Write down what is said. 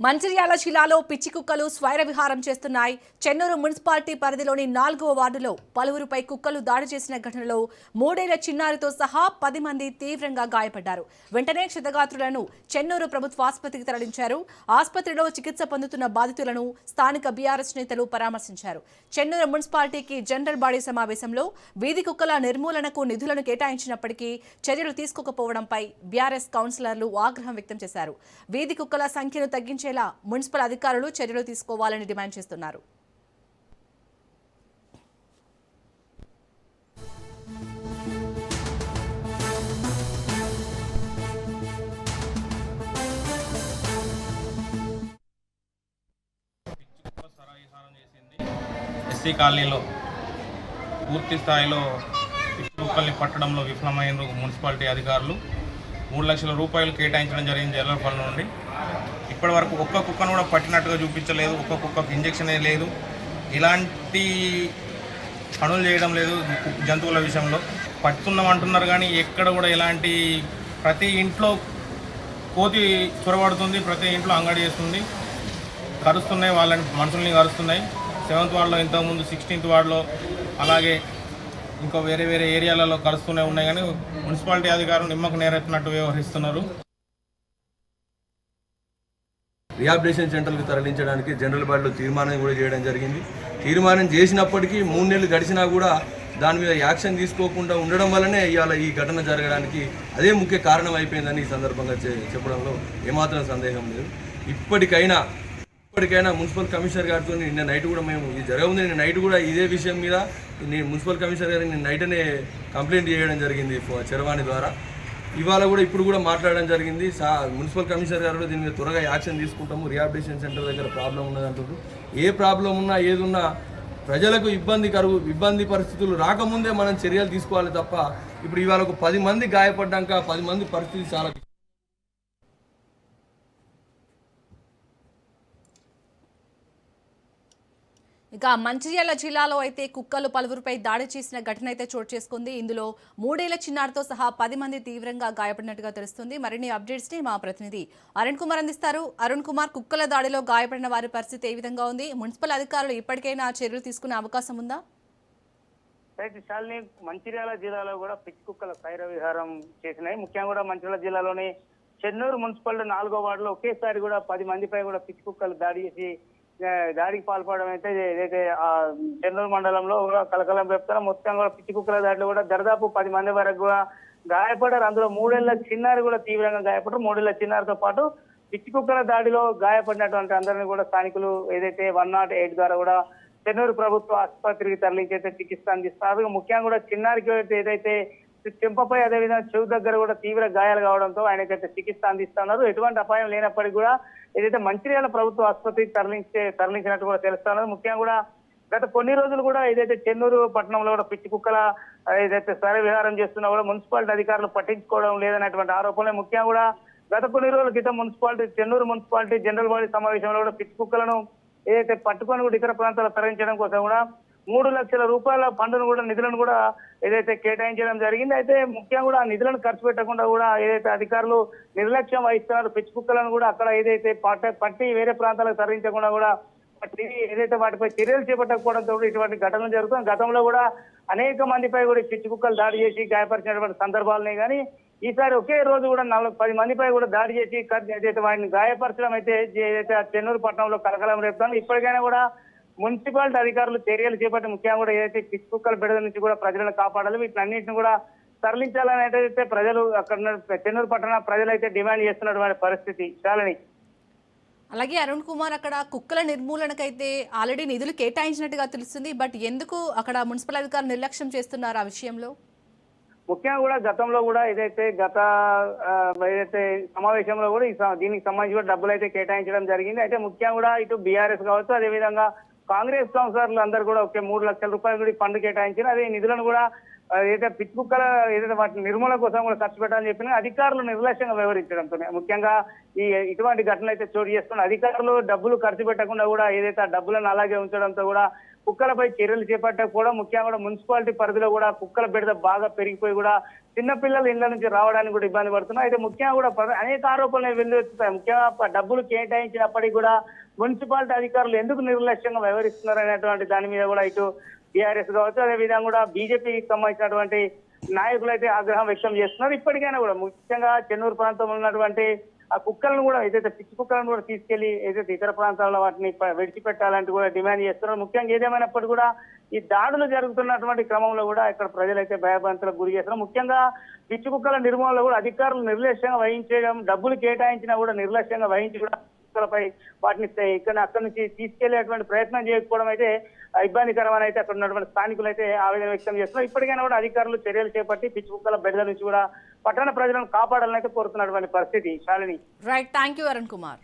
మంచిర్యాల జిల్లాలో పిచ్చి కుక్కలు స్వైర విహారం చేస్తున్నాయి. చెన్నూరు మున్సిపాలిటీ పరిధిలోని 4వ వార్డులో పలువురుపై కుక్కలు దాడి చేసిన ఘటనలో 3 ఏళ్ల చిన్నారితో సహా 10 మంది తీవ్రంగా గాయపడ్డారు. వెంటనే క్షతగాత్రులను చెన్నూరు ప్రభుత్వ ఆసుపత్రికి తరలించారు. ఆసుపత్రిలో చికిత్స పొందుతున్న బాధితులను స్థానిక బీఆర్ఎస్ నేతలు పరామర్శించారు. చెన్నూరు మున్సిపాలిటీకి జనరల్ బాడీ సమావేశంలో వీధి కుక్కల నిర్మూలనకు నిధులను కేటాయించినప్పటికీ చర్యలు తీసుకోకపోవడంపై బీఆర్ఎస్ కౌన్సిలర్లు ఆగ్రహం వ్యక్తం చేశారు. వీధి కుక్కల సంఖ్యను తగ్గించేలా మున్సిపల్ అధికారులు చర్యలు తీసుకోవాలని డిమాండ్ చేస్తున్నారు. ఎస్సీ కాలనీలో పూర్తి స్థాయిలో పిచ్చి కుక్కల్ని పట్టడంలో విఫలమైన మున్సిపాలిటీ అధికారులు 3 లక్షల రూపాయలు కేటాయించడం జరిగింది జనరల్ ఫండ్ నుండి. ఇప్పటి వరకు ఒక్క కుక్కను కూడా పట్టినట్టుగా చూపించలేదు. ఒక్క కుక్కకు ఇంజెక్షన్ లేదు. ఇలాంటి పనులు చేయడం లేదు. జంతువుల విషయంలో పట్టుతున్నాం అంటున్నారు కానీ ఎక్కడ కూడా ఎలాంటి, ప్రతి ఇంట్లో కోతి చొరబడుతుంది, ప్రతి ఇంట్లో అంగడి చేస్తుంది, కరుస్తున్నాయి, వాళ్ళని మనుషుల్ని కరుస్తున్నాయి. 7th వార్డులో ఇంతకుముందు 16th వార్డులో అలాగే ఇంకా వేరే వేరే ఏరియాలలో కరుస్తూనే ఉన్నాయి. కానీ మున్సిపాలిటీ అధికారులు నిమ్మకు నేరెత్తినట్టు వ్యవహరిస్తున్నారు. రిహాబిలిటేషన్ సెంటర్లకు తరలించడానికి జనరల్ బాడీలో తీర్మానం కూడా చేయడం జరిగింది. తీర్మానం చేసినప్పటికీ 3 నెలలు గడిచినా కూడా దాని మీద యాక్షన్ తీసుకోకుండా ఉండడం వల్లనే ఇవాళ ఈ ఘటన జరగడానికి అదే ముఖ్య కారణం అయిపోయిందని ఈ సందర్భంగా చెప్పడంలో ఏమాత్రం సందేహం లేదు. ఇప్పటికైనా మున్సిపల్ కమిషనర్ గారితో నిన్న నైట్ కూడా మేము ఇది జరగముంది, నిన్న నైట్ కూడా ఇదే విషయం మీద నేను మున్సిపల్ కమిషనర్ గారికి నిన్న నైట్నే కంప్లైంట్ చేయడం జరిగింది చరవాణి ద్వారా. ఇవాళ కూడా ఇప్పుడు కూడా మాట్లాడడం జరిగింది. మున్సిపల్ కమిషనర్ గారు కూడా దీని మీద త్వరగా యాక్షన్ తీసుకుంటాము. రిహాబిలిటేషన్ సెంటర్ దగ్గర ప్రాబ్లం ఉన్నదంటున్నారు. ఏ ప్రాబ్లం ఉన్నా ఏదున్నా ప్రజలకు ఇబ్బంది పరిస్థితులు రాకముందే మనం చర్యలు తీసుకోవాలి తప్ప ఇప్పుడు ఇవాళ ఒక 10 మంది గాయపడ్డాక 10 మంది పరిస్థితి చాలా. ఇక మంచిర్యాల జిల్లాలో అయితే కుక్కలు పలువురిపై దాడి చేసిన ఘటన అయితే చోటు చేసుకుంది. ఇందులో 3 ఏళ్ల చిన్నారితో సహా 10 మంది తీవ్రంగా గాయపడినట్టుగా తెలుస్తుంది. మరిన్ని అప్డేట్స్ ని మా ప్రతినిధి అరుణ్ కుమార్ అందిస్తారు. అరుణ్ కుమార్, కుక్కల దాడిలో గాయపడిన వారి పరిస్థితి ఏ విధంగా ఉంది? మున్సిపల్ అధికారులు ఇప్పటికైనా చర్యలు తీసుకునే అవకాశం ఉందా? మంచిర్యాల జిల్లాలో కూడా పిచ్చి కుక్కల స్వైర విహారం చేసినాయి. ముఖ్యంగా కూడా మంచిర్యాల జిల్లాలోని చెన్నూరు మున్సిపాలిటీ 4వ వార్డులో ఒకేసారి కూడా 10 మందిపై కూడా పిచ్చి కుక్కలు దాడికి పాల్పడడం అయితే ఏదైతే చెన్నూరు మండలంలో కలకలం రేపుతారో మొత్తం కూడా పిచ్చి కుక్కల దాడిలో కూడా దాదాపు 10 మంది వరకు కూడా గాయపడ్డారు. అందులో 3 ఏళ్ల చిన్నారి కూడా తీవ్రంగా గాయపడ్డారు. 3 ఏళ్ల చిన్నారితో పాటు పిచ్చి కుక్కల దాడిలో గాయపడినటువంటి అందరినీ కూడా స్థానికులు ఏదైతే 108 ద్వారా కూడా చెన్నూరు ప్రభుత్వ ఆసుపత్రికి తరలించైతే చికిత్స అందిస్తున్నారు. ముఖ్యంగా కూడా చిన్నారికి ఏదైతే చెంపపై అదేవిధంగా చెవు దగ్గర కూడా తీవ్ర గాయాలు కావడంతో ఆయనకైతే చికిత్స అందిస్తున్నారు. ఎటువంటి అపాయం లేనప్పటికీ కూడా ఏదైతే మంచిర్యాల ప్రభుత్వ ఆసుపత్రికి తరలించినట్టు కూడా తెలుస్తున్నారు. ముఖ్యంగా కూడా గత కొన్ని రోజులు కూడా ఏదైతే చెన్నూరు పట్టణంలో కూడా పిచ్చి కుక్కల ఏదైతే స్వైర విహారం చేస్తున్నా కూడా మున్సిపాలిటీ అధికారులు పట్టించుకోవడం లేదనేటువంటి ఆరోపణలు. ముఖ్యంగా కూడా గత కొన్ని రోజుల క్రితం చెన్నూరు మున్సిపాలిటీ జనరల్ బాడీ సమావేశంలో కూడా పిచ్చి కుక్కలను ఏదైతే పట్టుకొని కూడా ఇతర ప్రాంతాలకు తరలించడం కోసం కూడా 3 లక్షల రూపాయల ఫండ్ను కూడా నిధులను కూడా ఏదైతే కేటాయించడం జరిగింది. అయితే ముఖ్యంగా కూడా ఆ నిధులను ఖర్చు పెట్టకుండా కూడా ఏదైతే అధికారులు నిర్లక్ష్యం వహిస్తున్నారు, పిచ్చి కుక్కలను కూడా అక్కడ ఏదైతే పట్టి వేరే ప్రాంతాలకు తరలించకుండా కూడా ఏదైతే వాటిపై చర్యలు చేపట్టకపోవడంతో ఇటువంటి ఘటనలు జరుగుతుంది. గతంలో కూడా అనేక మందిపై కూడా పిచ్చి కుక్కలు దాడి చేసి గాయపరిచినటువంటి సందర్భాలనే కానీ ఈసారి ఒకే రోజు కూడా 10 మందిపై కూడా దాడి చేసి ఏదైతే వాటిని గాయపరచడం అయితే ఏదైతే చెన్నూరు పట్టణంలో కలకలం రేపుతాను. ఇప్పటికైనా కూడా మున్సిపాలిటీ అధికారులు చర్యలు చేపట్టి ముఖ్యంగా కూడా ఏదైతే పిచ్చి కుక్కల బెడద నుంచి కూడా ప్రజలను కాపాడాలి, వీటినన్నింటిని కూడా తరలించాలని అయితే ప్రజలు అక్కడ చెన్నూరు పట్టణ ప్రజలైతే డిమాండ్ చేస్తున్నటువంటి పరిస్థితి. చాలని అలాగే అరుణ్ కుమార్, అక్కడ కుక్కల నిర్మూలనకైతే ఆల్రెడీ నిధులు కేటాయించినట్టుగా తెలుస్తుంది. బట్ ఎందుకు అక్కడ మున్సిపల్ అధికారులు నిర్లక్ష్యం చేస్తున్నారు ఆ విషయంలో? ముఖ్యంగా కూడా గతంలో కూడా ఏదైతే సమావేశంలో కూడా దీనికి సంబంధించి డబ్బులు అయితే కేటాయించడం జరిగింది. అయితే ముఖ్యంగా కూడా ఇటు బీఆర్ఎస్ కావచ్చు, అదేవిధంగా కాంగ్రెస్ కౌన్సిలర్లు అందరూ కూడా 3 లక్షల రూపాయలు కూడా ఫండ్ కేటాయించారు. అదే నిధులను కూడా ఏదైతే పిచ్చి కుక్కల ఏదైతే వాటి నిర్మూలన కోసం కూడా ఖర్చు పెట్టాలని చెప్పిన అధికారులు నిర్లక్ష్యంగా వ్యవహరించడంతో ముఖ్యంగా ఇటువంటి ఘటనలు అయితే చోటు చేస్తున్న అధికారులు డబ్బులు ఖర్చు పెట్టకుండా కూడా ఏదైతే ఆ డబ్బులను అలాగే ఉంచడంతో కూడా కుక్కలపై చర్యలు చేపట్టకపోవడం, ముఖ్యంగా కూడా మున్సిపాలిటీ పరిధిలో కూడా కుక్కల బెడద బాగా పెరిగిపోయి కూడా చిన్నపిల్లలు ఇళ్ల నుంచి రావడానికి కూడా ఇబ్బంది పడుతున్నారు. అయితే ముఖ్యంగా కూడా అనేక ఆరోపణలు వెల్లువెత్తుతాయి. ముఖ్యంగా డబ్బులు కేటాయించినప్పటికీ కూడా మున్సిపాలిటీ అధికారులు ఎందుకు నిర్లక్ష్యంగా వ్యవహరిస్తున్నారు అనేటువంటి దాని మీద కూడా ఇటు టీఆర్ఎస్ కావచ్చు, అదే విధంగా కూడా బీజేపీకి సంబంధించినటువంటి నాయకులు అయితే ఆగ్రహం వ్యక్తం చేస్తున్నారు. ఇప్పటికైనా కూడా ముఖ్యంగా చెన్నూరు ప్రాంతంలో ఉన్నటువంటి ఆ కుక్కలను కూడా ఏదైతే పిచ్చి కుక్కలను కూడా తీసుకెళ్లి ఏదైతే ఇతర ప్రాంతాల్లో వాటిని విడిచిపెట్టాలంటూ కూడా డిమాండ్ చేస్తున్నారు. ముఖ్యంగా ఏదేమైనప్పటికీ కూడా ఈ దాడులు జరుగుతున్నటువంటి క్రమంలో కూడా ఇక్కడ ప్రజలైతే భయభ్రాంతులకు గురి చేస్తున్నారు. ముఖ్యంగా పిచ్చి కుక్కల నిర్మూలనలో కూడా అధికారులు నిర్లక్ష్యంగా వహించడం, డబ్బులు కేటాయించినా కూడా నిర్లక్ష్యంగా వహించి కూడా కుక్కలపై వాటిని అక్కడి నుంచి తీసుకెళ్లేటువంటి ప్రయత్నం చేయకపోవడం అయితే ఇబ్బందికరమని అయితే అక్కడ ఉన్నటువంటి స్థానికులు అయితే ఆవేదన వ్యక్తం చేస్తున్నారు. ఇప్పటికైనా కూడా అధికారులు చర్యలు చేపట్టి పిచ్చి కుక్కల బెడద నుంచి కూడా పట్టణ ప్రజలను కాపాడాలని అయితే కోరుతున్నటువంటి పరిస్థితి. Shalini. Right, thank you Arun Kumar.